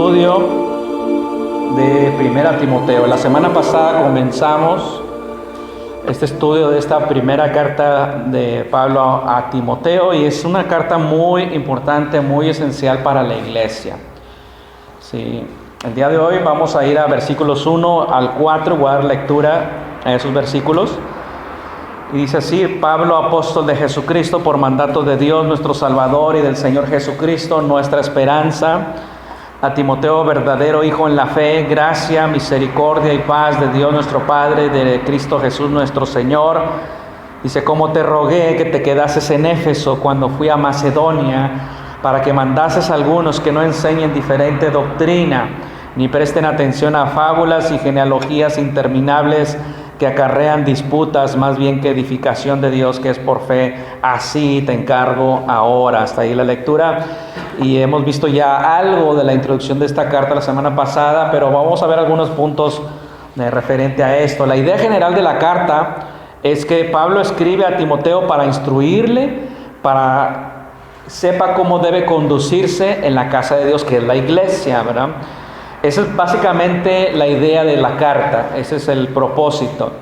estudio de Primera Timoteo. La semana pasada comenzamos este estudio de esta primera carta de Pablo a Timoteo, y es una carta muy importante, muy esencial para la iglesia. Sí. El día de hoy vamos a ir a versículos 1 al 4, voy a dar lectura a esos versículos. Y dice así: Pablo, apóstol de Jesucristo, por mandato de Dios nuestro Salvador y del Señor Jesucristo, nuestra esperanza, a Timoteo, verdadero hijo en la fe, gracia, misericordia y paz de Dios nuestro Padre, de Cristo Jesús nuestro Señor. Dice: como te rogué que te quedases en Éfeso cuando fui a Macedonia, para que mandases a algunos que no enseñen diferente doctrina, ni presten atención a fábulas y genealogías interminables que acarrean disputas, más bien que edificación de Dios que es por fe. Así te encargo ahora. Hasta ahí la lectura, y hemos visto ya algo de la introducción de esta carta la semana pasada, pero vamos a ver algunos puntos referente a esto. La idea general de la carta es que Pablo escribe a Timoteo para instruirle, para sepa cómo debe conducirse en la casa de Dios, que es la iglesia, ¿verdad? Esa es básicamente la idea de la carta, ese es el propósito.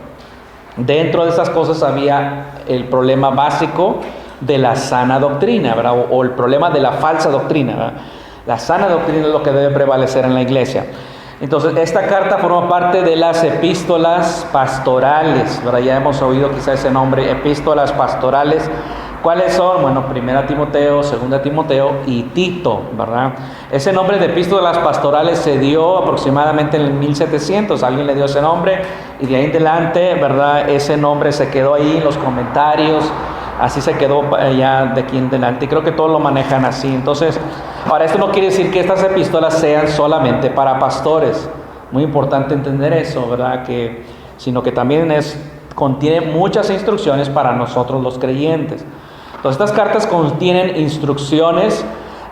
Dentro de esas cosas había el problema básico de la sana doctrina, ¿verdad? O el problema de la falsa doctrina, ¿verdad? La sana doctrina es lo que debe prevalecer en la iglesia. Entonces, esta carta forma parte de las epístolas pastorales, ¿verdad? Ya hemos oído quizá ese nombre, epístolas pastorales. ¿Cuáles son? Bueno, 1 Timoteo, 2 Timoteo y Tito, ¿verdad? Ese nombre de epístolas pastorales se dio aproximadamente en el 1700, alguien le dio ese nombre, y de ahí en adelante, ¿verdad? Ese nombre se quedó ahí en los comentarios, así se quedó ya de aquí en adelante, y creo que todos lo manejan así. Entonces, ahora esto no quiere decir que estas epístolas sean solamente para pastores, muy importante entender eso, ¿verdad? Sino que también contiene muchas instrucciones para nosotros los creyentes. Entonces, estas cartas contienen instrucciones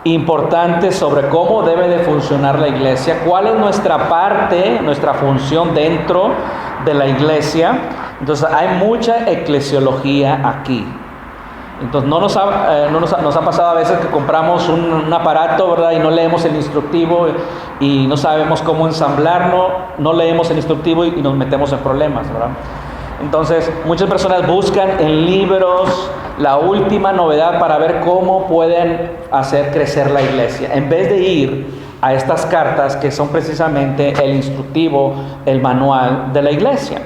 importantes sobre cómo debe de funcionar la iglesia, cuál es nuestra parte, nuestra función dentro de la iglesia. Entonces, hay mucha eclesiología aquí. Entonces, nos ha pasado a veces que compramos un aparato, ¿verdad? Y no leemos el instructivo y no sabemos cómo ensamblarlo, no leemos el instructivo y nos metemos en problemas, ¿verdad? Entonces, muchas personas buscan en libros la última novedad para ver cómo pueden hacer crecer la iglesia, en vez de ir a estas cartas que son precisamente el instructivo, el manual de la iglesia.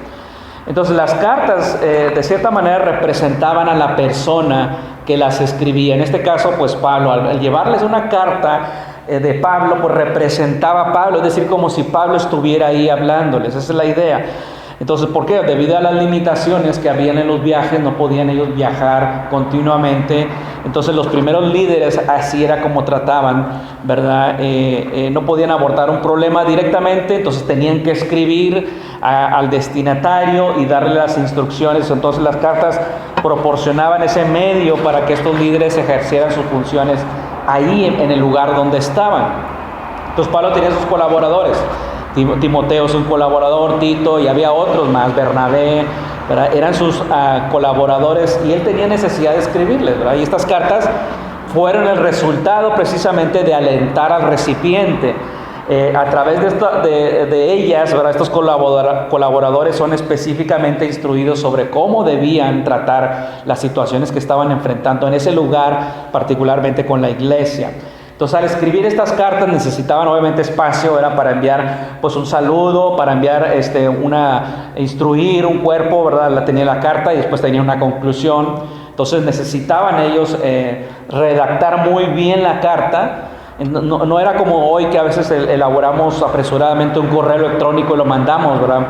Entonces, las cartas de cierta manera representaban a la persona que las escribía. En este caso, pues Pablo, al llevarles una carta de Pablo, pues representaba a Pablo, es decir, como si Pablo estuviera ahí hablándoles. Esa es la idea. Entonces, ¿por qué? Debido a las limitaciones que habían en los viajes, no podían ellos viajar continuamente. Entonces, los primeros líderes así era como trataban, ¿verdad? No podían abordar un problema directamente, entonces tenían que escribir al destinatario y darle las instrucciones. Entonces, las cartas proporcionaban ese medio para que estos líderes ejercieran sus funciones ahí en el lugar donde estaban. Entonces, Pablo tenía sus colaboradores. Timoteo es un colaborador, Tito, y había otros más, Bernabé, ¿verdad? Eran sus colaboradores, y él tenía necesidad de escribirles, ¿verdad? Y estas cartas fueron el resultado precisamente de alentar al recipiente. A través de ellas, ¿verdad? Estos colaboradores son específicamente instruidos sobre cómo debían tratar las situaciones que estaban enfrentando en ese lugar, particularmente con la iglesia. Entonces, al escribir estas cartas necesitaban obviamente espacio, era para enviar pues un saludo, para enviar instruir un cuerpo, ¿verdad? Tenía la carta y después tenía una conclusión. Entonces necesitaban ellos redactar muy bien la carta. No era como hoy, que a veces elaboramos apresuradamente un correo electrónico y lo mandamos, ¿verdad?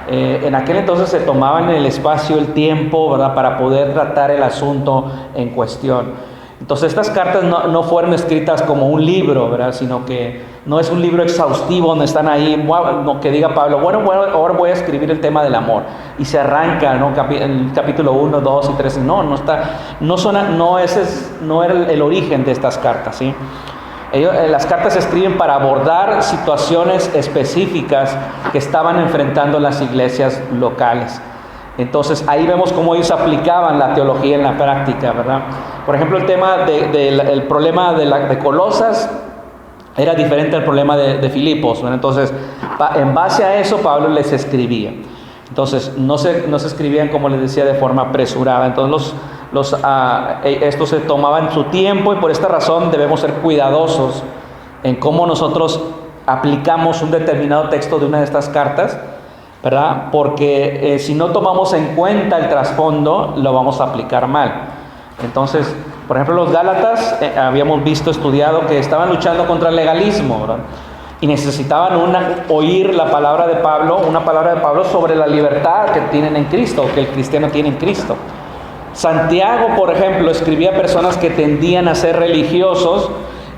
En aquel entonces se tomaban el espacio, el tiempo, ¿verdad? Para poder tratar el asunto en cuestión. Entonces, estas cartas no fueron escritas como un libro, ¿verdad? Sino que no es un libro exhaustivo donde están ahí, que diga Pablo, bueno, ahora voy a escribir el tema del amor. Y se arranca, ¿no? El capítulo 1, 2 y 3. No era el origen de estas cartas, ¿sí? Las cartas se escriben para abordar situaciones específicas que estaban enfrentando las iglesias locales. Entonces, ahí vemos cómo ellos aplicaban la teología en la práctica, ¿verdad? Por ejemplo, el tema el problema de Colosas Era diferente al problema de Filipos, ¿verdad? Entonces, en base a eso, Pablo les escribía. Entonces, no se escribían, como les decía, de forma apresurada. Entonces, estos se tomaban su tiempo, y por esta razón debemos ser cuidadosos en cómo nosotros aplicamos un determinado texto de una de estas cartas, ¿verdad? Porque si no tomamos en cuenta el trasfondo, lo vamos a aplicar mal. Entonces, por ejemplo, los Gálatas, habíamos estudiado que estaban luchando contra el legalismo, ¿verdad? Y necesitaban oír la palabra de Pablo, una palabra de Pablo sobre la libertad que tienen en Cristo, que el cristiano tiene en Cristo. Santiago, por ejemplo, escribía a personas que tendían a ser religiosos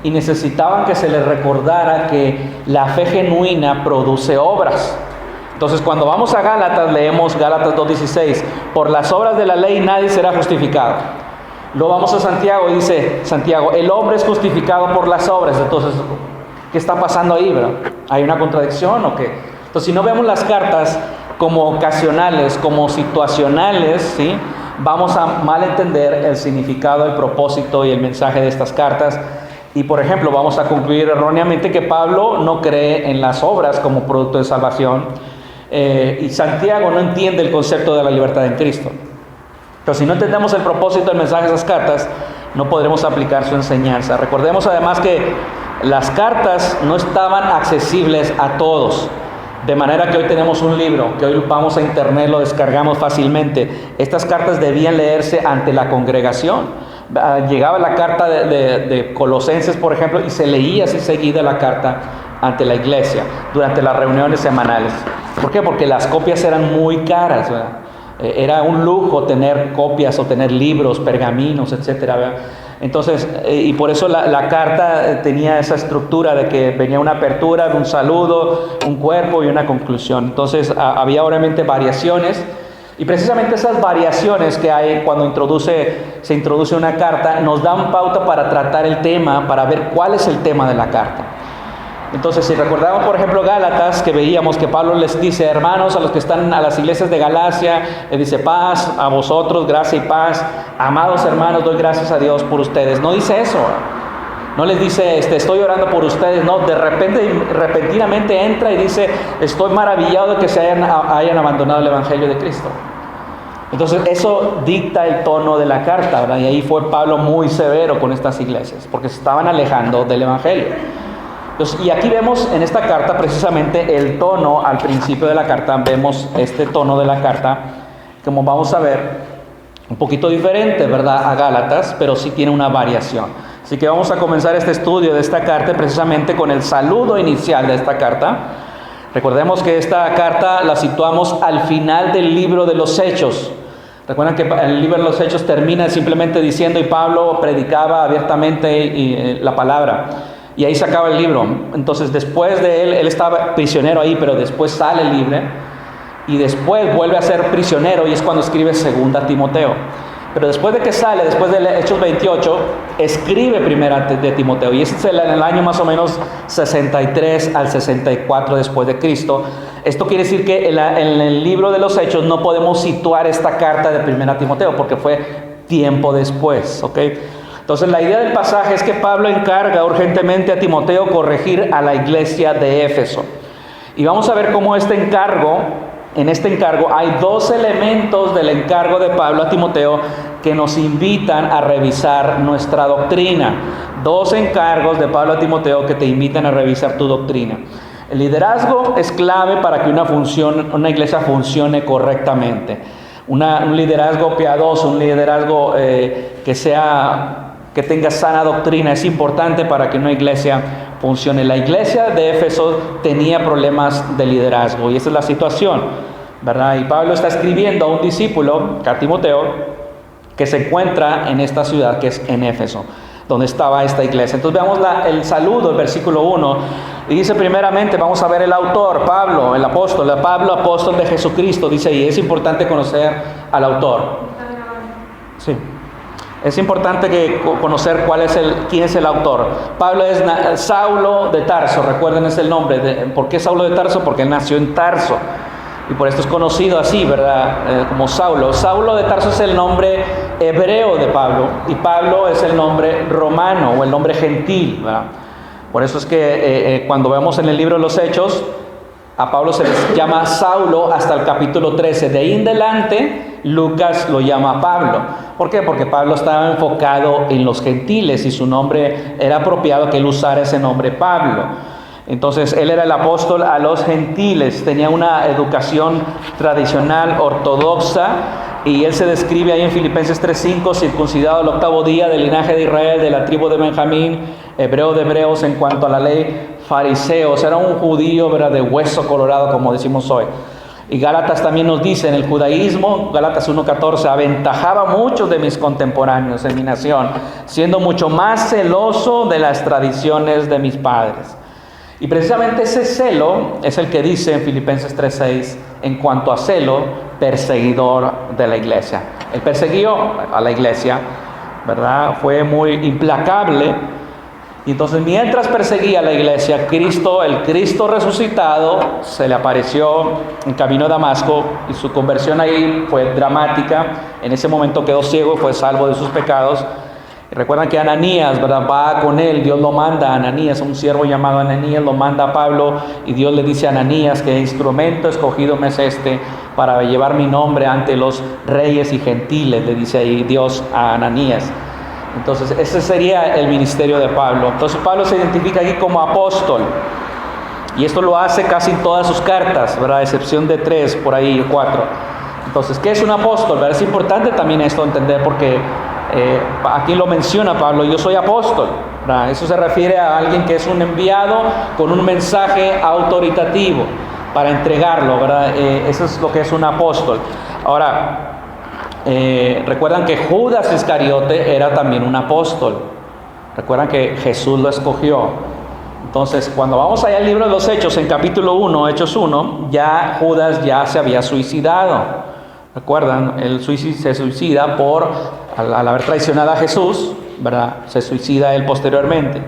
y necesitaban que se les recordara que la fe genuina produce obras. Entonces, cuando vamos a Gálatas, leemos Gálatas 2:16, por las obras de la ley nadie será justificado. Luego vamos a Santiago y dice Santiago, el hombre es justificado por las obras. Entonces, ¿qué está pasando ahí, bro? ¿Hay una contradicción o qué? Entonces, si no vemos las cartas como ocasionales, como situacionales, ¿sí?, vamos a malentender el significado, el propósito y el mensaje de estas cartas. Y, por ejemplo, vamos a concluir erróneamente que Pablo no cree en las obras como producto de salvación, y Santiago no entiende el concepto de la libertad en Cristo. Pero si no entendemos el propósito del mensaje de esas cartas, no podremos aplicar su enseñanza. Recordemos además que las cartas no estaban accesibles a todos, de manera que hoy tenemos un libro, que hoy vamos a internet, lo descargamos fácilmente. Estas cartas debían leerse ante la congregación. Llegaba la carta de Colosenses, por ejemplo, y se leía así seguida la carta ante la iglesia, durante las reuniones semanales. ¿Por qué? Porque las copias eran muy caras, ¿verdad? Era un lujo tener copias o tener libros, pergaminos, etcétera, ¿verdad? Entonces, y por eso la carta tenía esa estructura de que venía una apertura, un saludo, un cuerpo y una conclusión. Entonces, había obviamente variaciones, y precisamente esas variaciones que hay cuando se introduce una carta nos dan pauta para tratar el tema, para ver cuál es el tema de la carta. Entonces, si recordamos, por ejemplo, Gálatas, que veíamos que Pablo les dice, hermanos, a los que están a las iglesias de Galacia, les dice, paz a vosotros, gracia y paz. Amados hermanos, doy gracias a Dios por ustedes. No dice eso. No les dice, estoy orando por ustedes. No, de repente, repentinamente entra y dice, estoy maravillado de que se hayan abandonado el Evangelio de Cristo. Entonces, eso dicta el tono de la carta, ¿verdad? Y ahí fue Pablo muy severo con estas iglesias, porque se estaban alejando del Evangelio. Entonces, y aquí vemos en esta carta precisamente el tono. Al principio de la carta vemos este tono de la carta, como vamos a ver, un poquito diferente, ¿verdad?, a Gálatas, pero sí tiene una variación. Así que vamos a comenzar este estudio de esta carta precisamente con el saludo inicial de esta carta. Recordemos que esta carta la situamos al final del libro de los Hechos. Recuerdan que el libro de los Hechos termina simplemente diciendo, y Pablo predicaba abiertamente la palabra. Y ahí se acaba el libro. Entonces, después de él estaba prisionero ahí, pero después sale libre. Y después vuelve a ser prisionero, y es cuando escribe 2 Timoteo. Pero después de que sale, después de Hechos 28, escribe 1 de Timoteo. Y ese es en el año más o menos 63 al 64 después de Cristo. Esto quiere decir que en el libro de los Hechos no podemos situar esta carta de 1 Timoteo, porque fue tiempo después, ¿ok? Entonces, la idea del pasaje es que Pablo encarga urgentemente a Timoteo corregir a la iglesia de Éfeso. Y vamos a ver cómo en este encargo hay 2 elementos del encargo de Pablo a Timoteo que nos invitan a revisar nuestra doctrina. 2 encargos de Pablo a Timoteo que te invitan a revisar tu doctrina. El liderazgo es clave para que una iglesia funcione correctamente. Un liderazgo piadoso, un liderazgo que tenga sana doctrina, es importante para que una iglesia funcione. La iglesia de Éfeso tenía problemas de liderazgo, y esa es la situación, ¿verdad? Y Pablo está escribiendo a un discípulo, a Timoteo, que se encuentra en esta ciudad, que es en Éfeso, donde estaba esta iglesia. Entonces veamos el saludo, el versículo 1, y dice primeramente, vamos a ver el autor, Pablo, el apóstol, Pablo, apóstol de Jesucristo, dice, y es importante conocer al autor. Sí. Es importante conocer quién es el autor. Pablo es Saulo de Tarso, recuerden ese el nombre. ¿Por qué Saulo de Tarso? Porque él nació en Tarso, y por esto es conocido así, ¿verdad? Como Saulo. Saulo de Tarso es el nombre hebreo de Pablo, y Pablo es el nombre romano o el nombre gentil, ¿verdad? Por eso es que cuando vemos en el libro de los Hechos, a Pablo se les llama Saulo hasta el capítulo 13. De ahí en adelante, Lucas lo llama Pablo. ¿Por qué? Porque Pablo estaba enfocado en los gentiles y su nombre era apropiado que él usara ese nombre Pablo. Entonces, él era el apóstol a los gentiles, tenía una educación tradicional, ortodoxa, y él se describe ahí en Filipenses 3:5, circuncidado al 8º día, del linaje de Israel, de la tribu de Benjamín, hebreo de hebreos en cuanto a la ley, fariseos, era un judío, ¿verdad?, de hueso colorado, como decimos hoy. Y Gálatas también nos dice, en el judaísmo, Gálatas 1:14, aventajaba a muchos de mis contemporáneos en mi nación, siendo mucho más celoso de las tradiciones de mis padres. Y precisamente ese celo es el que dice en Filipenses 3:6, en cuanto a celo, perseguidor de la iglesia. Él persiguió a la iglesia, ¿verdad? Fue muy implacable. Y entonces mientras perseguía a la iglesia, Cristo, el Cristo resucitado, se le apareció en camino a Damasco y su conversión ahí fue dramática. En ese momento quedó ciego y fue salvo de sus pecados. Y recuerdan que Ananías, ¿verdad?, va con él, Dios lo manda a Ananías, un siervo llamado Ananías, lo manda a Pablo y Dios le dice a Ananías que instrumento escogido me es este para llevar mi nombre ante los reyes y gentiles, le dice ahí Dios a Ananías. Entonces ese sería el ministerio de Pablo. Entonces Pablo se identifica aquí como apóstol y esto lo hace casi en todas sus cartas, ¿verdad?, a excepción de 3, por ahí 4. Entonces, ¿qué es un apóstol? ¿Verdad? Es importante también esto entender porque aquí lo menciona Pablo, yo soy apóstol, ¿verdad? Eso se refiere a alguien que es un enviado con un mensaje autoritativo para entregarlo, ¿verdad? Eso es lo que es un apóstol. Ahora, recuerdan que Judas Iscariote era también un apóstol. Recuerdan que Jesús lo escogió. Entonces, cuando vamos allá al libro de los Hechos, en capítulo 1, Hechos 1, ya Judas ya se había suicidado. ¿Recuerdan? Él se suicida al haber traicionado a Jesús, ¿verdad? Se suicida él posteriormente.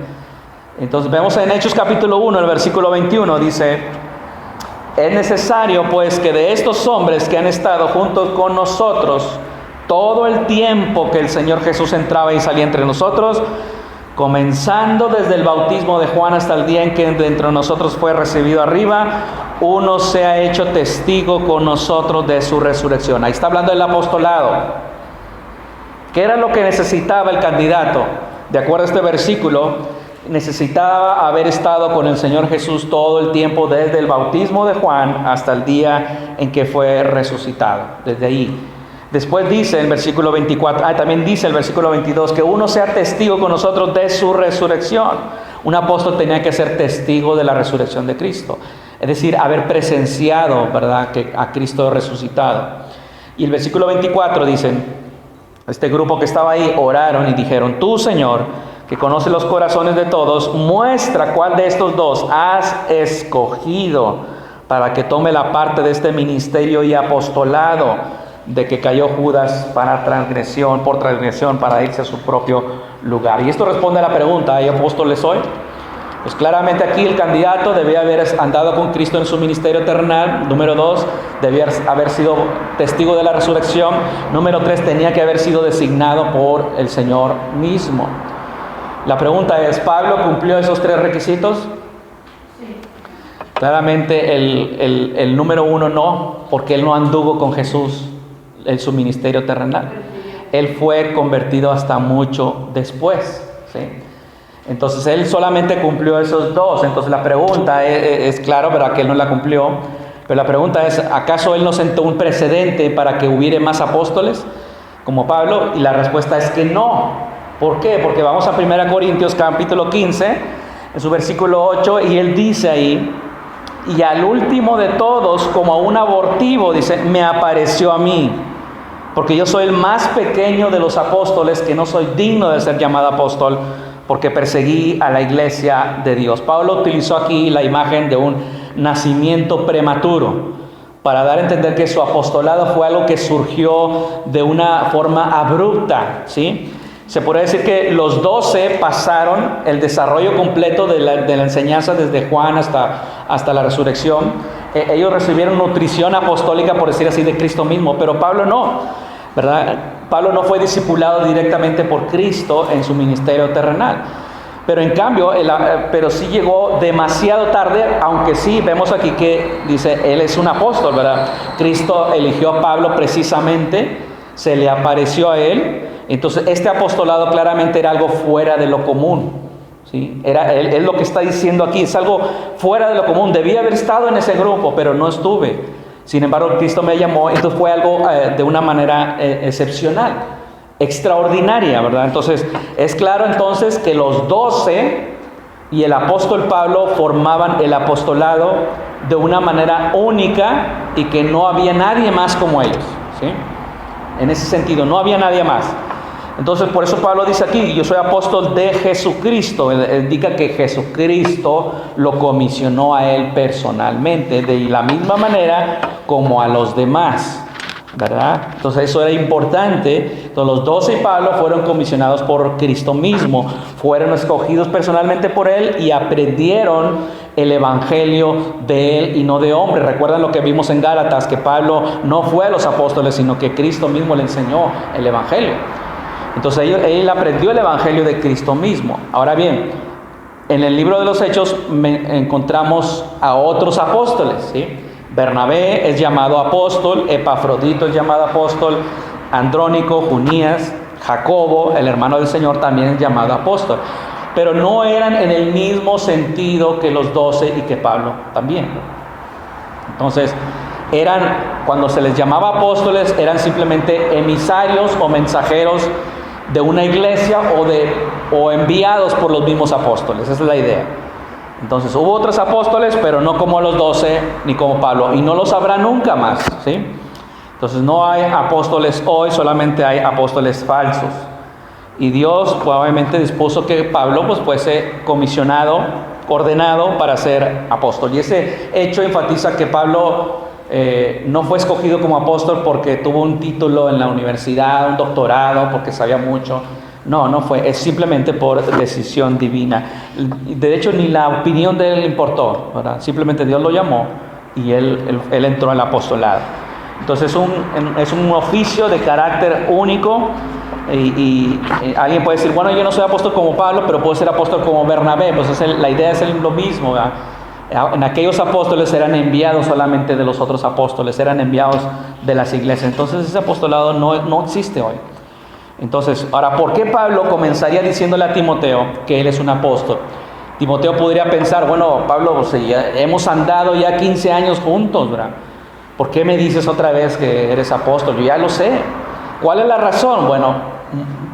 Entonces vemos en Hechos capítulo 1, el versículo 21, dice: es necesario pues que de estos hombres que han estado juntos con nosotros todo el tiempo que el Señor Jesús entraba y salía entre nosotros, comenzando desde el bautismo de Juan hasta el día en que de entre nosotros fue recibido arriba, uno se ha hecho testigo con nosotros de su resurrección. Ahí está hablando del apostolado. ¿Qué era lo que necesitaba el candidato? De acuerdo a este versículo, necesitaba haber estado con el Señor Jesús todo el tiempo, desde el bautismo de Juan hasta el día en que fue resucitado. Desde ahí. Después dice el versículo 24, también dice el versículo 22, que uno sea testigo con nosotros de su resurrección. Un apóstol tenía que ser testigo de la resurrección de Cristo. Es decir, haber presenciado, ¿verdad?, que a Cristo resucitado. Y el versículo 24 dicen, este grupo que estaba ahí oraron y dijeron: tú, Señor, que conoces los corazones de todos, muestra cuál de estos dos has escogido para que tome la parte de este ministerio y apostolado de que cayó Judas por transgresión, para irse a su propio lugar. Y esto responde a la pregunta: ¿hay apóstoles hoy? Pues claramente aquí el candidato debía haber andado con Cristo en su ministerio terrenal. Número 2, debía haber sido testigo de la resurrección. Número 3, tenía que haber sido designado por el Señor mismo. La pregunta es: ¿Pablo cumplió esos 3 requisitos? Sí. Claramente el número 1 no, porque él no anduvo con Jesús en su ministerio terrenal. Él fue convertido hasta mucho después, ¿sí? Entonces él solamente cumplió esos 2. Entonces la pregunta es claro, ¿verdad?, que él no la cumplió, pero la pregunta es: ¿acaso él no sentó un precedente para que hubiera más apóstoles como Pablo? Y la respuesta es que no. ¿Por qué? Porque vamos a 1 Corintios capítulo 15, en su versículo 8, y él dice ahí: y al último de todos, como a un abortivo, dice, me apareció a mí, porque yo soy el más pequeño de los apóstoles, que no soy digno de ser llamado apóstol, porque perseguí a la iglesia de Dios. Pablo utilizó aquí la imagen de un nacimiento prematuro para dar a entender que su apostolado fue algo que surgió de una forma abrupta, ¿sí? Se podría decir que los 12 pasaron el desarrollo completo de la enseñanza desde Juan hasta la resurrección. Ellos recibieron nutrición apostólica, por decir así, de Cristo mismo, pero Pablo no, ¿verdad? Pablo no fue discipulado directamente por Cristo en su ministerio terrenal. Pero en cambio, pero sí llegó demasiado tarde, aunque sí vemos aquí que dice, él es un apóstol, ¿verdad? Cristo eligió a Pablo precisamente, se le apareció a él. Entonces este apostolado claramente era algo fuera de lo común, ¿sí? Él lo que está diciendo aquí es algo fuera de lo común. Debía haber estado en ese grupo, pero no estuve. Sin embargo, Cristo me llamó. Esto fue algo de una manera excepcional, extraordinaria, ¿verdad? Entonces es claro entonces que los 12 y el apóstol Pablo formaban el apostolado de una manera única y que no había nadie más como ellos, ¿sí? En ese sentido, no había nadie más. Entonces, por eso Pablo dice aquí, yo soy apóstol de Jesucristo. Él indica que Jesucristo lo comisionó a él personalmente, de la misma manera como a los demás, ¿verdad? Entonces, eso era importante. Entonces, los 12 y Pablo fueron comisionados por Cristo mismo, fueron escogidos personalmente por él y aprendieron el evangelio de él y no de hombre. Recuerdan lo que vimos en Gálatas, que Pablo no fue a los apóstoles, sino que Cristo mismo le enseñó el evangelio. Entonces él aprendió el evangelio de Cristo mismo. Ahora bien, en el libro de los Hechos encontramos a otros apóstoles, ¿sí? Bernabé es llamado apóstol, Epafrodito es llamado apóstol, Andrónico, Junías, Jacobo, el hermano del Señor, también es llamado apóstol. Pero no eran en el mismo sentido que los 12 y que Pablo también. Entonces, cuando se les llamaba apóstoles, eran simplemente emisarios o mensajeros de una iglesia o enviados por los mismos apóstoles. Esa es la idea. Entonces, hubo otros apóstoles, pero no como los 12 ni como Pablo, y no los habrá nunca más, ¿sí? Entonces, no hay apóstoles hoy, solamente hay apóstoles falsos. Y Dios pues, obviamente dispuso que Pablo pues, fuese comisionado, ordenado para ser apóstol. Y ese hecho enfatiza que Pablo no fue escogido como apóstol porque tuvo un título en la universidad, un doctorado, porque sabía mucho. No fue, es simplemente por decisión divina. De hecho, ni la opinión de él importó, ¿verdad? Simplemente Dios lo llamó y él entró al apostolado. Entonces es un oficio de carácter único. Y alguien puede decir, bueno, yo no soy apóstol como Pablo, pero puedo ser apóstol como Bernabé. Pues la idea es lo mismo, ¿verdad? En aquellos apóstoles eran enviados solamente de los otros apóstoles, eran enviados de las iglesias. Entonces ese apostolado no existe hoy. Entonces, ahora, ¿por qué Pablo comenzaría diciéndole a Timoteo que él es un apóstol? Timoteo podría pensar, bueno, Pablo, pues, ya hemos andado ya 15 años juntos, ¿verdad? ¿Por qué me dices otra vez que eres apóstol? Yo ya lo sé. ¿Cuál es la razón? Bueno,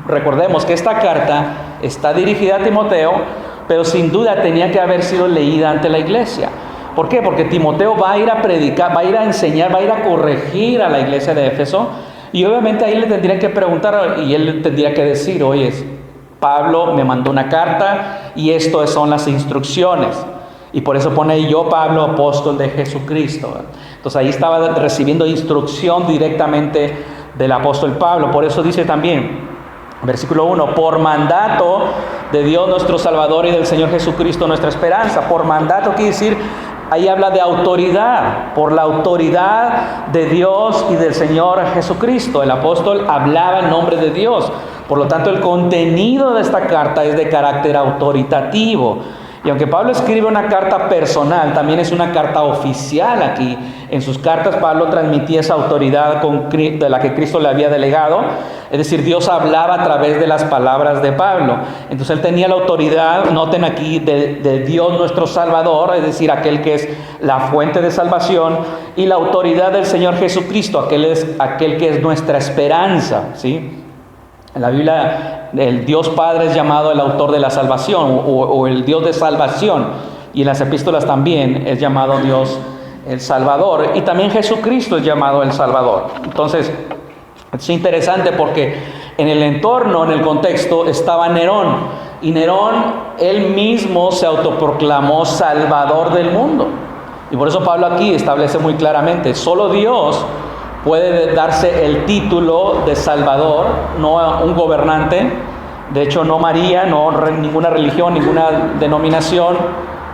recordemos que esta carta está dirigida a Timoteo, pero sin duda tenía que haber sido leída ante la iglesia. ¿Por qué? Porque Timoteo va a ir a predicar, va a ir a enseñar, va a ir a corregir a la iglesia de Éfeso, y obviamente ahí le tendrían que preguntar y él le tendría que decir, oye, Pablo me mandó una carta y esto son las instrucciones. Y por eso pone ahí, yo Pablo, apóstol de Jesucristo. Entonces ahí estaba recibiendo instrucción directamente del apóstol Pablo. Por eso dice también, versículo 1, por mandato de Dios nuestro Salvador y del Señor Jesucristo nuestra esperanza. Por mandato quiere decir, ahí habla de autoridad, por la autoridad de Dios y del Señor Jesucristo. El apóstol hablaba en nombre de Dios. Por lo tanto, el contenido de esta carta es de carácter autoritativo. Y aunque Pablo escribe una carta personal, también es una carta oficial aquí. En sus cartas Pablo transmitía esa autoridad de la que Cristo le había delegado. Es decir, Dios hablaba a través de las palabras de Pablo. Entonces él tenía la autoridad, noten aquí, de Dios nuestro Salvador, es decir, aquel que es la fuente de salvación, y la autoridad del Señor Jesucristo, aquel que es nuestra esperanza, ¿sí? En la Biblia, el Dios Padre es llamado el autor de la salvación o el Dios de salvación. Y en las epístolas también es llamado Dios el Salvador. Y también Jesucristo es llamado el Salvador. Entonces, es interesante porque en el entorno, en el contexto, estaba Nerón. Y Nerón, él mismo se autoproclamó Salvador del mundo. Y por eso Pablo aquí establece muy claramente, solo Dios puede darse el título de Salvador, no un gobernante. De hecho, no María, no ninguna religión, ninguna denominación,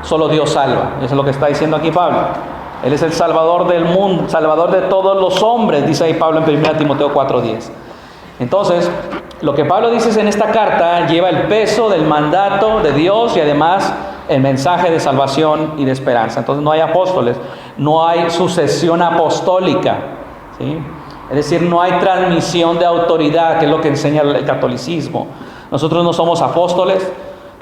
solo Dios salva. Eso es lo que está diciendo aquí Pablo. Él es el Salvador del mundo, Salvador de todos los hombres, dice ahí Pablo en 1 Timoteo 4:10. Entonces, lo que Pablo dice en esta carta lleva el peso del mandato de Dios y además el mensaje de salvación y de esperanza. Entonces no hay apóstoles, no hay sucesión apostólica, ¿sí? Es decir, no hay transmisión de autoridad, que es lo que enseña el catolicismo. Nosotros no somos apóstoles,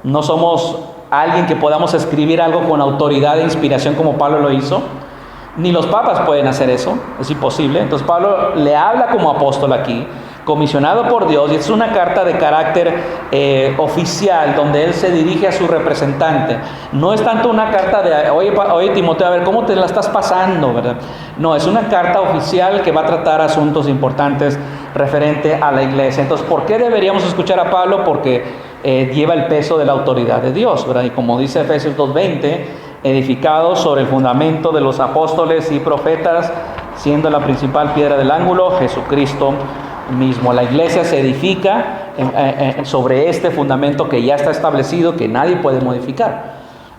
no somos alguien que podamos escribir algo con autoridad e inspiración como Pablo lo hizo. Ni los papas pueden hacer eso, es imposible. Entonces Pablo le habla como apóstol aquí, comisionado por Dios, y es una carta de carácter oficial, donde él se dirige a su representante. No es tanto una carta de, oye Timoteo, a ver, ¿cómo te la estás pasando?, ¿verdad? No, es una carta oficial que va a tratar asuntos importantes referente a la iglesia. Entonces, ¿por qué deberíamos escuchar a Pablo? Porque lleva el peso de la autoridad de Dios, ¿verdad? Y como dice Efesios 2:20, edificados sobre el fundamento de los apóstoles y profetas, siendo la principal piedra del ángulo Jesucristo mismo. La iglesia se edifica sobre este fundamento que ya está establecido, que nadie puede modificar.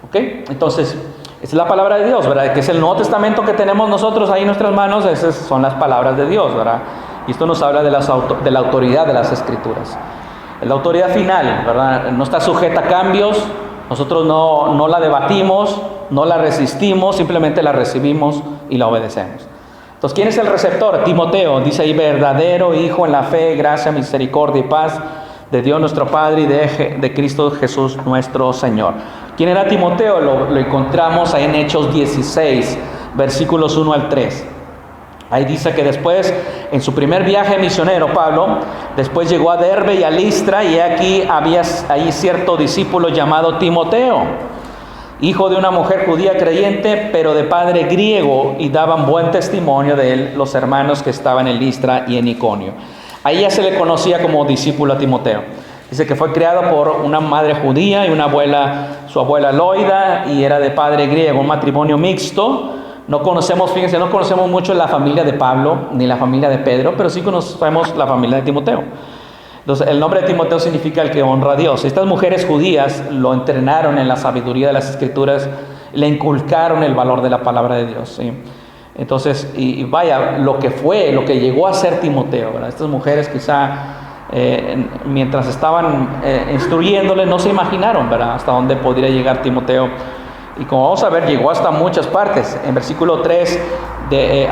¿Ok? Entonces, esa es la palabra de Dios, ¿verdad? Que es el Nuevo Testamento que tenemos nosotros ahí en nuestras manos. Esas son las palabras de Dios, ¿verdad? Y esto nos habla de la autoridad de las Escrituras. La autoridad final, ¿verdad? No está sujeta a cambios. Nosotros no la debatimos, no la resistimos, simplemente la recibimos y la obedecemos. Entonces, ¿quién es el receptor? Timoteo, dice ahí, verdadero hijo en la fe, gracia, misericordia y paz de Dios nuestro Padre y de Cristo Jesús nuestro Señor. ¿Quién era Timoteo? Lo encontramos ahí en Hechos 16, versículos 1 al 3. Ahí dice que después, en su primer viaje misionero, Pablo, después llegó a Derbe y a Listra, y aquí había ahí cierto discípulo llamado Timoteo, hijo de una mujer judía creyente, pero de padre griego, y daban buen testimonio de él los hermanos que estaban en Listra y en Iconio. Ahí ya se le conocía como discípulo a Timoteo. Dice que fue criado por una madre judía y una abuela, su abuela Loida, y era de padre griego, un matrimonio mixto. No conocemos mucho la familia de Pablo ni la familia de Pedro, pero sí conocemos la familia de Timoteo. Entonces, el nombre de Timoteo significa el que honra a Dios. Estas mujeres judías lo entrenaron en la sabiduría de las Escrituras, le inculcaron el valor de la palabra de Dios, ¿sí? Entonces, y vaya, lo que llegó a ser Timoteo, ¿verdad? Estas mujeres quizá, mientras estaban instruyéndole, no se imaginaron, ¿verdad?, hasta dónde podría llegar Timoteo. Y como vamos a ver, llegó hasta muchas partes. En versículo 3,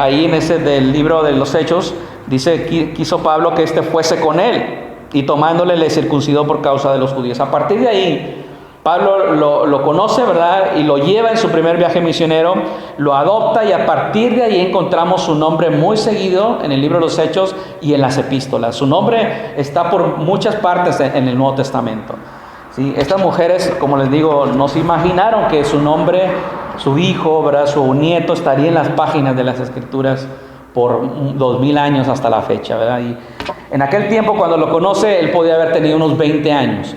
ahí en ese del libro de los Hechos, dice, quiso Pablo que éste fuese con él, y tomándole le circuncidó por causa de los judíos. A partir de ahí, Pablo lo conoce, ¿verdad?, y lo lleva en su primer viaje misionero, lo adopta, y a partir de ahí encontramos su nombre muy seguido en el libro de los Hechos y en las epístolas. Su nombre está por muchas partes en el Nuevo Testamento. Sí, estas mujeres, como les digo, no se imaginaron que su nombre, su hijo, ¿verdad?, su nieto estaría en las páginas de las Escrituras por 2000 años hasta la fecha, ¿verdad? Y en aquel tiempo, cuando lo conoce, él podía haber tenido unos 20 años. ¿Sí?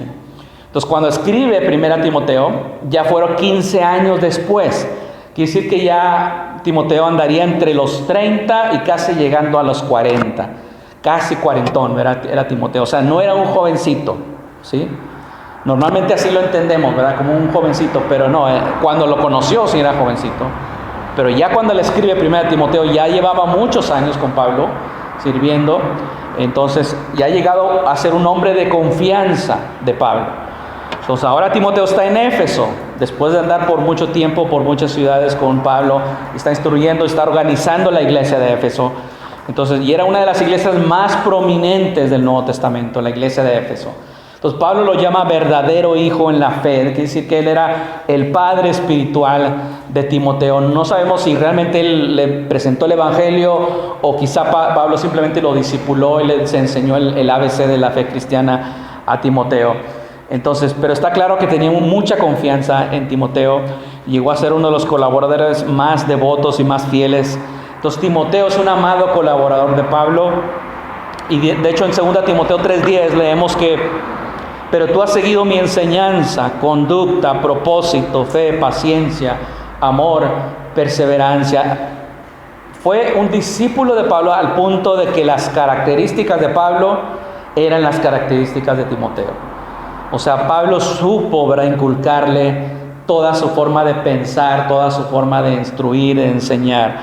Entonces, cuando escribe 1 Timoteo, ya fueron 15 años después. Quiere decir que ya Timoteo andaría entre los 30 y casi llegando a los 40. Casi cuarentón, ¿verdad?, era Timoteo. O sea, no era un jovencito, ¿sí? Normalmente así lo entendemos, ¿verdad?, como un jovencito, pero no, cuando lo conoció sí era jovencito. Pero ya cuando le escribe 1 Timoteo, ya llevaba muchos años con Pablo sirviendo. Entonces ya ha llegado a ser un hombre de confianza de Pablo. Entonces ahora Timoteo está en Éfeso, después de andar por mucho tiempo, por muchas ciudades con Pablo, está instruyendo, está organizando la iglesia de Éfeso. Entonces, y era una de las iglesias más prominentes del Nuevo Testamento, la iglesia de Éfeso. Entonces Pablo lo llama verdadero hijo en la fe, quiere decir que él era el padre espiritual de Timoteo. No sabemos si realmente él le presentó el evangelio o quizá Pablo simplemente lo discipuló y les enseñó el ABC de la fe cristiana a Timoteo. Entonces, pero está claro que tenía mucha confianza en Timoteo, llegó a ser uno de los colaboradores más devotos y más fieles. Entonces Timoteo es un amado colaborador de Pablo, y de hecho en 2 Timoteo 3:10 leemos que: pero tú has seguido mi enseñanza, conducta, propósito, fe, paciencia, amor, perseverancia. Fue un discípulo de Pablo al punto de que las características de Pablo eran las características de Timoteo. O sea, Pablo supo, ¿verdad?, inculcarle toda su forma de pensar, toda su forma de instruir, de enseñar,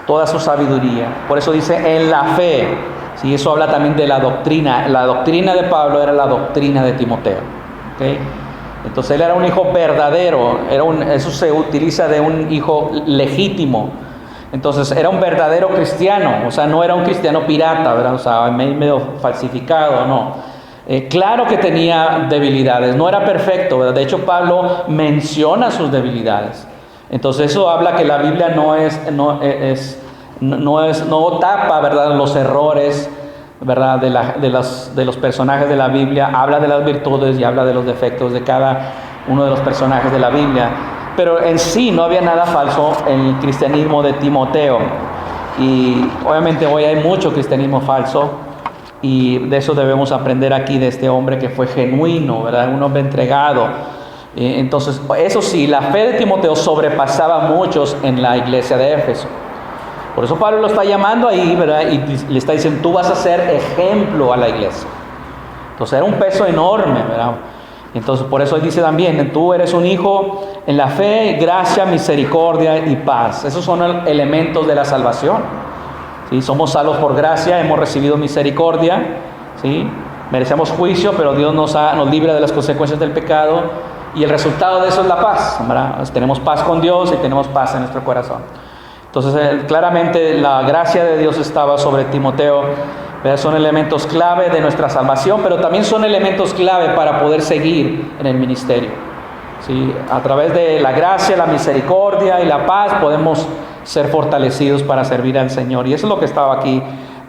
toda su sabiduría. Por eso dice en la fe. Sí, eso habla también de la doctrina. La doctrina de Pablo era la doctrina de Timoteo. ¿Okay? Entonces él era un hijo verdadero, eso se utiliza de un hijo legítimo. Entonces era un verdadero cristiano, o sea, no era un cristiano pirata, ¿verdad? O sea, medio falsificado, no. Claro que tenía debilidades, no era perfecto, ¿verdad? De hecho, Pablo menciona sus debilidades. Entonces eso habla que la Biblia no tapa, ¿verdad?, los errores, ¿verdad?, de los personajes de la Biblia. Habla de las virtudes y habla de los defectos de cada uno de los personajes de la Biblia. Pero en sí no había nada falso en el cristianismo de Timoteo. Y obviamente hoy hay mucho cristianismo falso, y de eso debemos aprender aquí de este hombre que fue genuino, ¿verdad?, un hombre entregado. Entonces, eso sí, la fe de Timoteo sobrepasaba a muchos en la iglesia de Éfeso. Por eso Pablo lo está llamando ahí, ¿verdad?, y le está diciendo, tú vas a ser ejemplo a la iglesia. Entonces era un peso enorme, ¿verdad? Entonces por eso dice también, tú eres un hijo en la fe, gracia, misericordia y paz. Esos son elementos de la salvación. ¿Sí? Somos salvos por gracia, hemos recibido misericordia, ¿sí? Merecemos juicio, pero Dios nos libra de las consecuencias del pecado, y el resultado de eso es la paz, ¿verdad? Pues tenemos paz con Dios y tenemos paz en nuestro corazón. Entonces claramente la gracia de Dios estaba sobre Timoteo, ¿verdad? Son elementos clave de nuestra salvación, pero también son elementos clave para poder seguir en el ministerio. ¿Sí? A través de la gracia, la misericordia y la paz podemos ser fortalecidos para servir al Señor. Y eso es lo que estaba aquí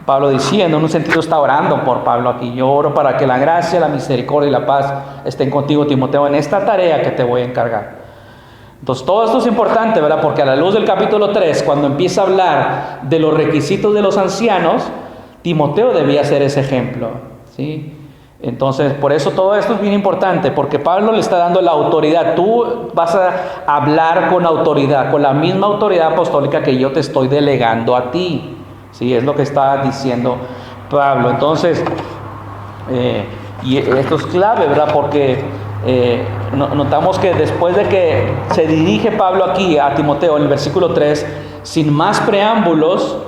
Pablo diciendo. En un sentido está orando por Pablo aquí. Yo oro para que la gracia, la misericordia y la paz estén contigo, Timoteo, en esta tarea que te voy a encargar. Entonces todo esto es importante, ¿verdad? Porque a la luz del capítulo 3, cuando empieza a hablar de los requisitos de los ancianos, Timoteo debía ser ese ejemplo, ¿sí? Entonces, por eso todo esto es bien importante, porque Pablo le está dando la autoridad. Tú vas a hablar con autoridad, con la misma autoridad apostólica que yo te estoy delegando a ti, ¿sí? Es lo que está diciendo Pablo. Entonces, y esto es clave, ¿verdad? Porque notamos que después de que se dirige Pablo aquí a Timoteo en el versículo 3, sin más preámbulos,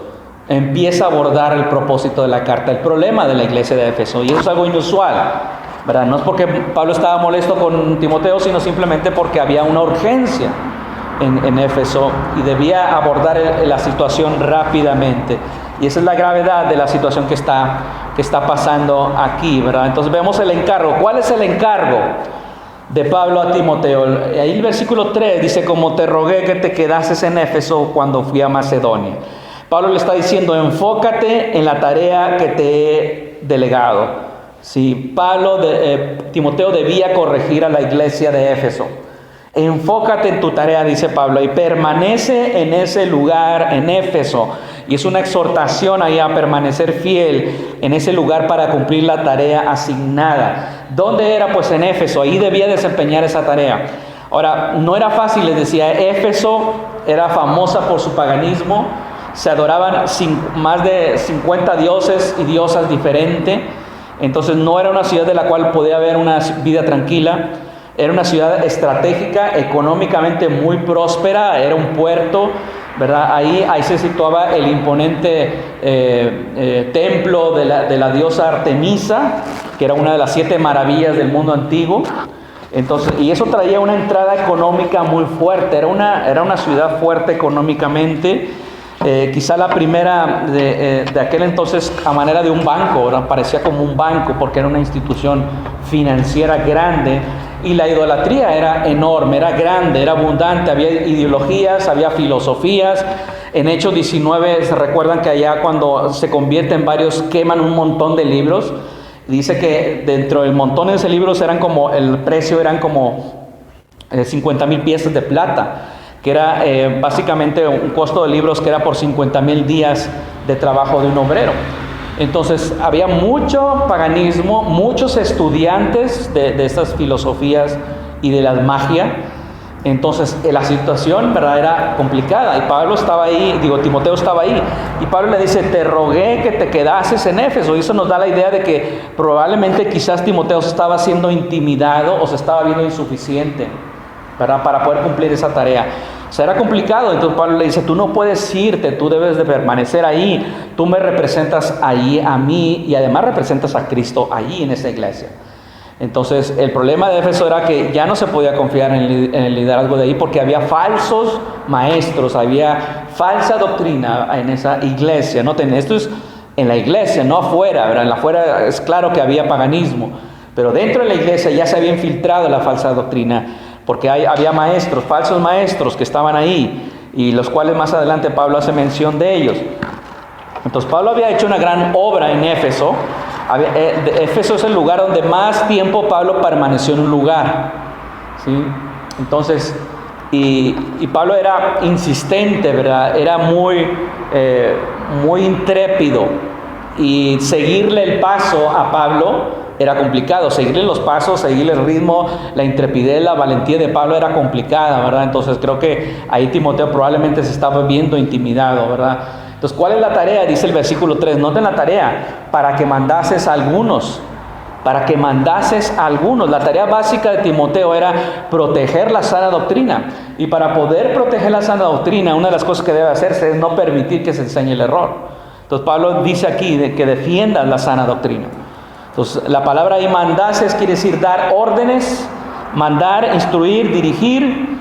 empieza a abordar el propósito de la carta, el problema de la iglesia de Éfeso. Y eso es algo inusual, ¿verdad? No es porque Pablo estaba molesto con Timoteo, sino simplemente porque había una urgencia en Éfeso y debía abordar la situación rápidamente. Y esa es la gravedad de la situación que está pasando aquí, ¿verdad? Entonces vemos el encargo. ¿Cuál es el encargo de Pablo a Timoteo? Ahí el versículo 3 dice, como te rogué que te quedases en Éfeso cuando fui a Macedonia. Pablo le está diciendo, enfócate en la tarea que te he delegado. Sí, Timoteo debía corregir a la iglesia de Éfeso. Enfócate en tu tarea, dice Pablo, y permanece en ese lugar, en Éfeso. Y es una exhortación ahí a permanecer fiel en ese lugar para cumplir la tarea asignada. ¿Dónde era? Pues en Éfeso, ahí debía desempeñar esa tarea. Ahora, no era fácil, les decía, Éfeso era famosa por su paganismo. Se adoraban más de 50 dioses y diosas diferentes. Entonces no era una ciudad de la cual podía haber una vida tranquila. Era una ciudad estratégica, económicamente muy próspera. Era un puerto, ¿verdad? Ahí se situaba el imponente templo de la diosa Artemisa, que era una de las 7 maravillas del mundo antiguo. Entonces, y eso traía una entrada económica muy fuerte. Era una ciudad fuerte económicamente. Quizá la primera de aquel entonces a manera de un banco, ¿verdad? Parecía como un banco porque era una institución financiera grande, y la idolatría era enorme, era grande, era abundante, había ideologías, había filosofías. En Hechos 19 se recuerdan que allá cuando se convierten varios queman un montón de libros. Dice que dentro del montón de esos libros el precio eran como 50,000 piezas de plata, que era básicamente un costo de libros que era por 50,000 días de trabajo de un obrero. Entonces había mucho paganismo, muchos estudiantes de estas filosofías y de la magia. Entonces la situación, ¿verdad?, era complicada, y Timoteo estaba ahí, y Pablo le dice, te rogué que te quedases en Éfeso. Y eso nos da la idea de que probablemente quizás Timoteo se estaba siendo intimidado o se estaba viendo insuficiente, ¿verdad?, para poder cumplir esa tarea. sea, era complicado. Entonces Pablo le dice, tú no puedes irte, tú debes de permanecer ahí. Tú me representas ahí a mí y además representas a Cristo allí en esa iglesia. Entonces el problema de Éfeso era que ya no se podía confiar en el liderazgo de ahí porque había falsos maestros, había falsa doctrina en esa iglesia. Noten, esto es en la iglesia, no afuera, ¿verdad? En la afuera es claro que había paganismo, pero dentro de la iglesia ya se había infiltrado la falsa doctrina, porque había maestros, falsos maestros que estaban ahí, y los cuales más adelante Pablo hace mención de ellos. Entonces Pablo había hecho una gran obra en Éfeso. Éfeso es el lugar donde más tiempo Pablo permaneció en un lugar, ¿sí? Entonces, y Pablo era insistente, ¿verdad? Era muy intrépido, y seguirle el paso a Pablo era complicado. Seguirle los pasos, seguirle el ritmo, la intrepidez, la valentía de Pablo era complicada, ¿verdad? Entonces creo que ahí Timoteo probablemente se estaba viendo intimidado, ¿verdad? Entonces, ¿cuál es la tarea? Dice el versículo 3. Noten la tarea: para que mandases a algunos. Para que mandases a algunos. La tarea básica de Timoteo era proteger la sana doctrina. Y para poder proteger la sana doctrina, una de las cosas que debe hacerse es no permitir que se enseñe el error. Entonces Pablo dice aquí que defiendan la sana doctrina. Entonces la palabra ahí mandases quiere decir dar órdenes, mandar, instruir, dirigir.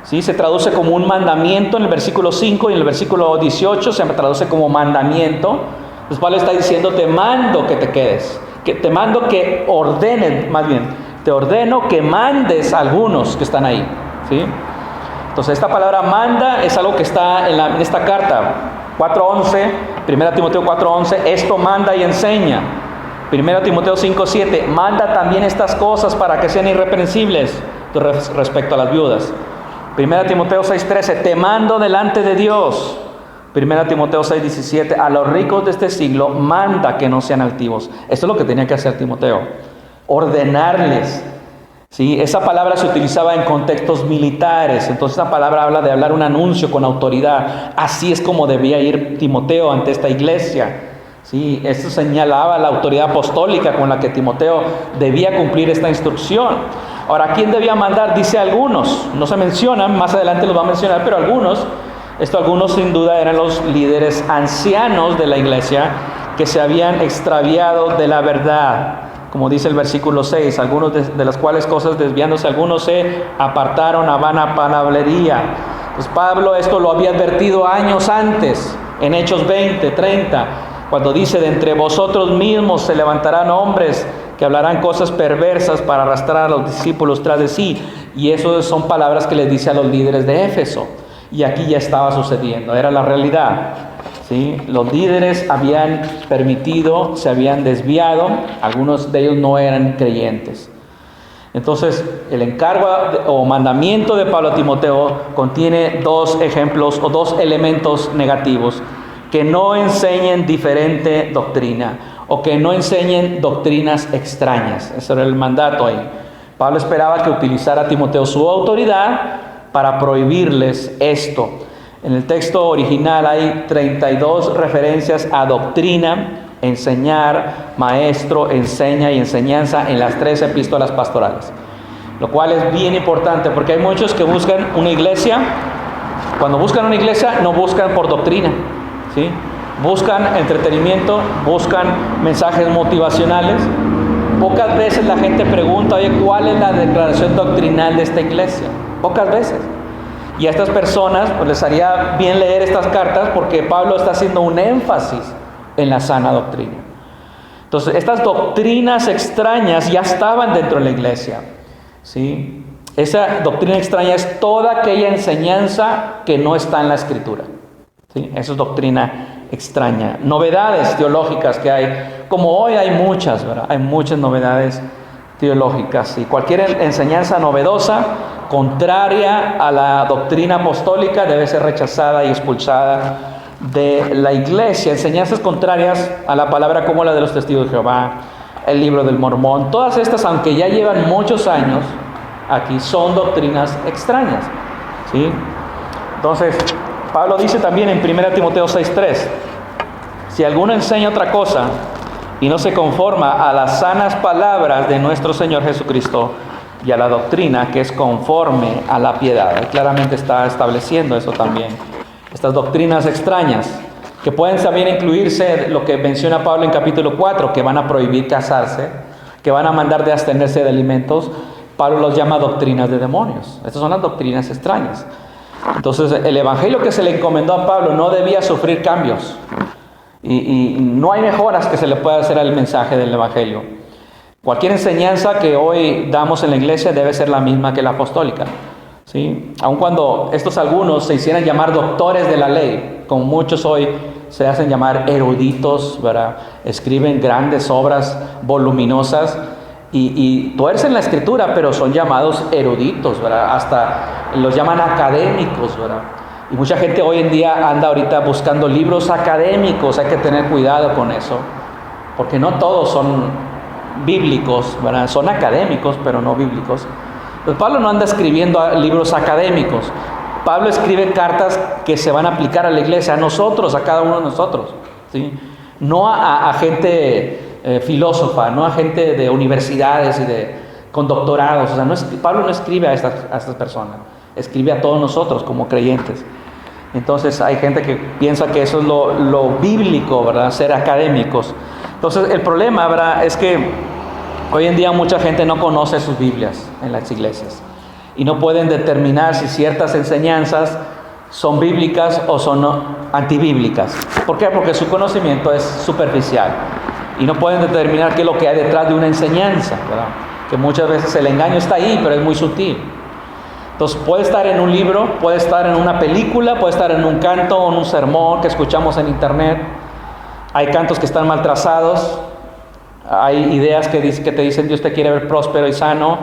¿Sí? Se traduce como un mandamiento en el versículo 5 y en el versículo 18 se traduce como mandamiento. Entonces Pablo está diciendo, te mando que te quedes, que te mando que ordenes, más bien, te ordeno que mandes a algunos que están ahí. ¿Sí? Entonces esta palabra manda es algo que está en esta carta, 4:11, 1 Timoteo 4:11, esto manda y enseña. 1 Timoteo 5:7, manda también estas cosas para que sean irreprensibles respecto a las viudas. 1 Timoteo 6:13, te mando delante de Dios. 1 Timoteo 6:17, a los ricos de este siglo manda que no sean altivos. Esto es lo que tenía que hacer Timoteo, ordenarles. ¿Sí? Esa palabra se utilizaba en contextos militares. Entonces esa palabra habla de hablar un anuncio con autoridad. Así es como debía ir Timoteo ante esta iglesia. ¿Sí? Esto señalaba la autoridad apostólica con la que Timoteo debía cumplir esta instrucción. Ahora, ¿quién debía mandar? Dice algunos, no se mencionan, más adelante los va a mencionar, pero algunos sin duda eran los líderes ancianos de la iglesia que se habían extraviado de la verdad. Como dice el versículo 6, algunos de las cuales cosas desviándose, algunos se apartaron a vana palabrería. Pues Pablo esto lo había advertido años antes, en Hechos 20, 30, cuando dice, de entre vosotros mismos se levantarán hombres que hablarán cosas perversas para arrastrar a los discípulos tras de sí. Y eso son palabras que les dice a los líderes de Éfeso. Y aquí ya estaba sucediendo, era la realidad. ¿Sí? Los líderes habían permitido, se habían desviado, algunos de ellos no eran creyentes. Entonces, el encargo o mandamiento de Pablo a Timoteo contiene dos ejemplos o dos elementos negativos: que no enseñen diferente doctrina o que no enseñen doctrinas extrañas. Ese era el mandato ahí. Pablo esperaba que utilizara a Timoteo su autoridad para prohibirles esto. En el texto original hay 32 referencias a doctrina, enseñar, maestro, enseña y enseñanza en las 3 epístolas pastorales. Lo cual es bien importante porque hay muchos que buscan una iglesia. Cuando buscan una iglesia no buscan por doctrina, ¿sí? Buscan entretenimiento, buscan mensajes motivacionales. Pocas veces la gente pregunta, oye, ¿cuál es la declaración doctrinal de esta iglesia? Pocas veces. Y a estas personas pues les haría bien leer estas cartas porque Pablo está haciendo un énfasis en la sana doctrina. Entonces, estas doctrinas extrañas ya estaban dentro de la iglesia, ¿sí? Esa doctrina extraña es toda aquella enseñanza que no está en la Escritura, ¿sí? Eso es doctrina extraña. Novedades teológicas que hay, como hoy hay muchas, ¿verdad? Hay muchas novedades teológicas, y cualquier enseñanza novedosa contraria a la doctrina apostólica debe ser rechazada y expulsada de la iglesia. Enseñanzas contrarias a la palabra como la de los testigos de Jehová, el libro del Mormón, todas estas, aunque ya llevan muchos años aquí, son doctrinas extrañas, ¿sí? Entonces Pablo dice también en 1 Timoteo 6:3, si alguno enseña otra cosa y no se conforma a las sanas palabras de nuestro Señor Jesucristo, y a la doctrina que es conforme a la piedad. Él claramente está estableciendo eso también. Estas doctrinas extrañas, que pueden también incluirse lo que menciona Pablo en capítulo 4, que van a prohibir casarse, que van a mandar de abstenerse de alimentos. Pablo los llama doctrinas de demonios. Estas son las doctrinas extrañas. Entonces, el evangelio que se le encomendó a Pablo no debía sufrir cambios. Y no hay mejoras que se le pueda hacer al mensaje del evangelio. Cualquier enseñanza que hoy damos en la iglesia debe ser la misma que la apostólica, ¿sí? Aun cuando estos algunos se hicieran llamar doctores de la ley, como muchos hoy se hacen llamar eruditos, ¿verdad? Escriben grandes obras voluminosas y tuercen la escritura, pero son llamados eruditos, ¿verdad? Hasta los llaman académicos, ¿verdad? Y mucha gente hoy en día anda ahorita buscando libros académicos. Hay que tener cuidado con eso, porque no todos son bíblicos, ¿verdad? Son académicos, pero no bíblicos. Pues Pablo no anda escribiendo libros académicos. Pablo escribe cartas que se van a aplicar a la iglesia, a nosotros, a cada uno de nosotros, ¿sí? No a gente filósofa, no a gente de universidades con doctorados. O sea, Pablo no escribe a estas personas, escribe a todos nosotros como creyentes. Entonces hay gente que piensa que eso es lo bíblico, ¿verdad? Ser académicos. Entonces el problema, ¿verdad?, es que hoy en día mucha gente no conoce sus Biblias en las iglesias y no pueden determinar si ciertas enseñanzas son bíblicas o son antibíblicas. ¿Por qué? Porque su conocimiento es superficial y no pueden determinar qué es lo que hay detrás de una enseñanza, ¿verdad? Que muchas veces el engaño está ahí, pero es muy sutil. Entonces puede estar en un libro, puede estar en una película, puede estar en un canto o en un sermón que escuchamos en internet. Hay cantos que están mal trazados, hay ideas que te dicen Dios te quiere ver próspero y sano.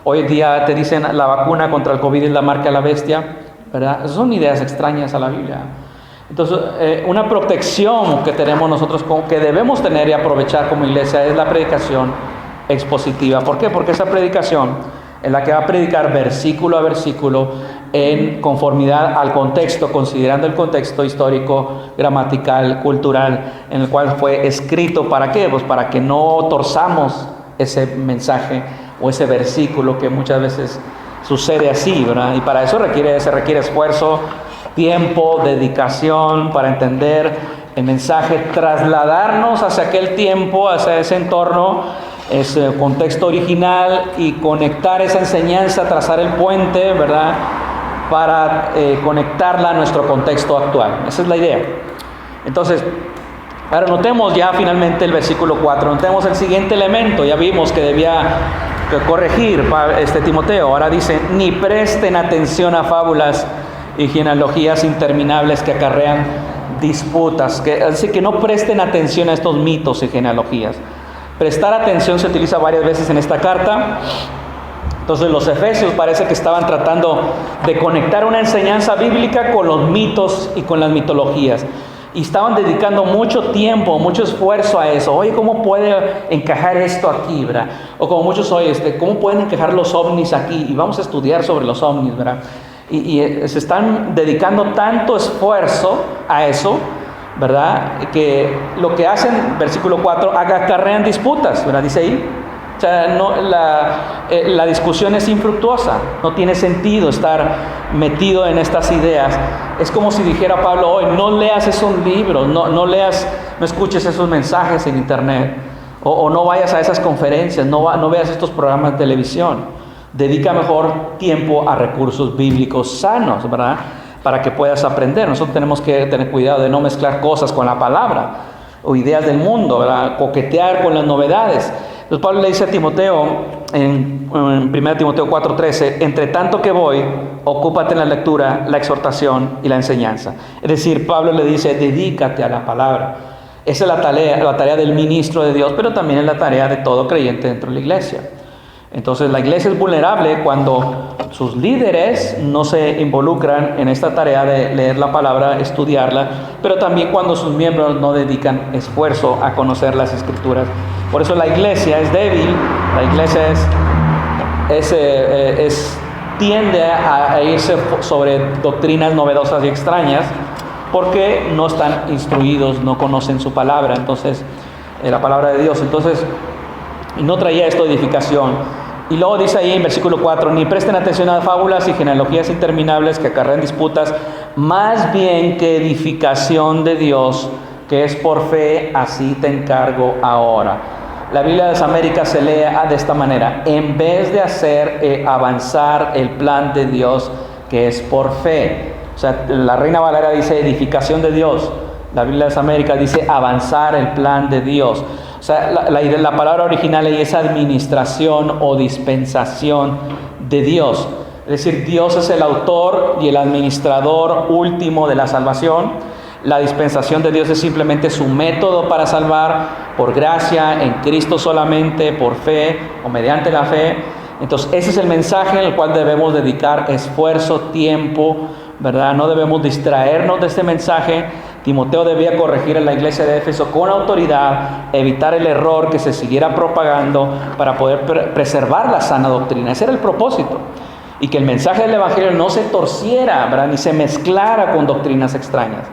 Hoy en día te dicen la vacuna contra el COVID es la marca de la bestia, ¿verdad? Esas son ideas extrañas a la Biblia. Entonces, una protección que tenemos nosotros, que debemos tener y aprovechar como iglesia, es la predicación expositiva. ¿Por qué? Porque esa predicación en la que va a predicar versículo a versículo en conformidad al contexto, considerando el contexto histórico, gramatical, cultural, en el cual fue escrito. ¿Para qué? Pues para que no torzamos ese mensaje o ese versículo, que muchas veces sucede así, ¿verdad? Y para eso se requiere esfuerzo, tiempo, dedicación para entender el mensaje, trasladarnos hacia aquel tiempo, hacia ese entorno, ese contexto original, y conectar esa enseñanza, trazar el puente, ¿verdad?, para conectarla a nuestro contexto actual. Esa es la idea. Entonces, ahora notemos ya finalmente el versículo 4, notemos el siguiente elemento. Ya vimos que debía corregir Timoteo. Ahora dice: ni presten atención a fábulas y genealogías interminables que acarrean disputas. Así que no presten atención a estos mitos y genealogías. Prestar atención se utiliza varias veces en esta carta. Entonces los efesios parece que estaban tratando de conectar una enseñanza bíblica con los mitos y con las mitologías. Y estaban dedicando mucho tiempo, mucho esfuerzo a eso. Oye, ¿cómo puede encajar esto aquí, verdad? O como muchos hoy, ¿cómo pueden encajar los ovnis aquí? Y vamos a estudiar sobre los ovnis, ¿verdad? Y se están dedicando tanto esfuerzo a eso, ¿verdad?, que lo que hacen, versículo 4, acarrean disputas, ¿verdad? Dice ahí. O sea, la discusión es infructuosa, no tiene sentido estar metido en estas ideas. Es como si dijera Pablo hoy: no leas esos libros, no escuches esos mensajes en internet, o no vayas a esas conferencias, no veas estos programas de televisión. Dedica mejor tiempo a recursos bíblicos sanos, ¿verdad?, para que puedas aprender. Nosotros tenemos que tener cuidado de no mezclar cosas con la palabra o ideas del mundo, ¿verdad?, coquetear con las novedades. Entonces Pablo le dice a Timoteo en 1 Timoteo 4:13: entre tanto que voy, ocúpate en la lectura, la exhortación y la enseñanza. Es decir, Pablo le dice: dedícate a la palabra. Esa es la tarea del ministro de Dios, pero también es la tarea de todo creyente dentro de la iglesia. Entonces la iglesia es vulnerable cuando sus líderes no se involucran en esta tarea de leer la palabra, estudiarla, pero también cuando sus miembros no dedican esfuerzo a conocer las escrituras. Por eso la iglesia es débil, la iglesia tiende a irse sobre doctrinas novedosas y extrañas, porque no están instruidos, no conocen su palabra, entonces la palabra de Dios. Entonces, no traía esto edificación. Y luego dice ahí en versículo 4, ni presten atención a fábulas y genealogías interminables que acarrean disputas, más bien que edificación de Dios, que es por fe, así te encargo ahora. La Biblia de las Américas se lee de esta manera: en vez de hacer avanzar el plan de Dios, que es por fe. O sea, la Reina Valera dice edificación de Dios. La Biblia de las Américas dice avanzar el plan de Dios. O sea, la palabra original ahí es administración o dispensación de Dios. Es decir, Dios es el autor y el administrador último de la salvación. La dispensación de Dios es simplemente su método para salvar, por gracia, en Cristo solamente, por fe o mediante la fe. Entonces, ese es el mensaje en el cual debemos dedicar esfuerzo, tiempo, ¿verdad? No debemos distraernos de este mensaje. Timoteo debía corregir a la iglesia de Éfeso con autoridad, evitar el error que se siguiera propagando para poder preservar la sana doctrina. Ese era el propósito. Y que el mensaje del Evangelio no se torciera, ¿verdad? Ni se mezclara con doctrinas extrañas.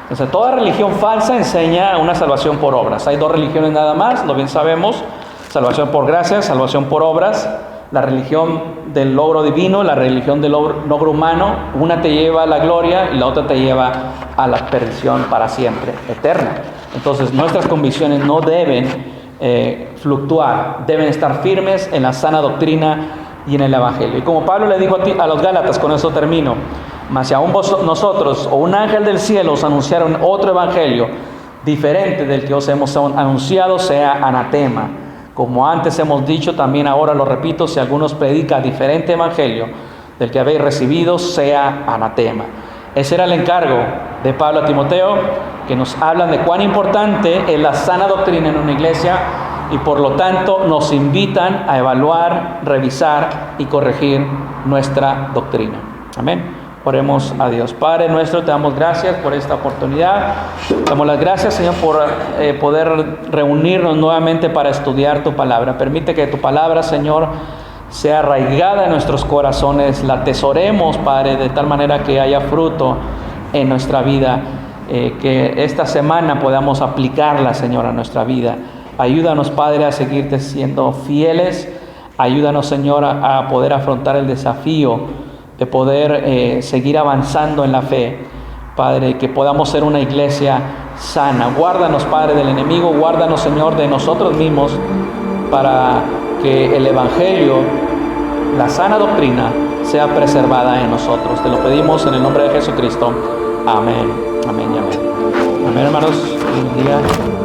Entonces, toda religión falsa enseña una salvación por obras. Hay dos religiones nada más, lo bien sabemos: salvación por gracia, salvación por obras. La religión del logro divino, la religión del logro humano, una te lleva a la gloria y la otra te lleva a la perdición para siempre, eterna. Entonces, nuestras convicciones no deben fluctuar, deben estar firmes en la sana doctrina y en el Evangelio. Y como Pablo le dijo a los Gálatas, con eso termino: mas si aún nosotros o un ángel del cielo os anunciaron otro evangelio diferente del que os hemos anunciado, sea anatema. Como antes hemos dicho, también ahora lo repito: si algunos predica diferente evangelio del que habéis recibido, sea anatema. Ese era el encargo de Pablo a Timoteo, que nos hablan de cuán importante es la sana doctrina en una iglesia, y por lo tanto nos invitan a evaluar, revisar y corregir nuestra doctrina. Amén. Oremos a Dios. Padre nuestro, te damos gracias por esta oportunidad. Te damos las gracias, Señor, por poder reunirnos nuevamente para estudiar tu palabra. Permite que tu palabra, Señor, sea arraigada en nuestros corazones. La atesoremos, Padre, de tal manera que haya fruto en nuestra vida. Que esta semana podamos aplicarla, Señor, a nuestra vida. Ayúdanos, Padre, a seguirte siendo fieles. Ayúdanos, Señor, a poder afrontar el desafío de poder seguir avanzando en la fe, Padre, que podamos ser una iglesia sana. Guárdanos, Padre, del enemigo, guárdanos, Señor, de nosotros mismos, para que el Evangelio, la sana doctrina, sea preservada en nosotros. Te lo pedimos en el nombre de Jesucristo. Amén. Amén y amén. Amén, hermanos. Buen día.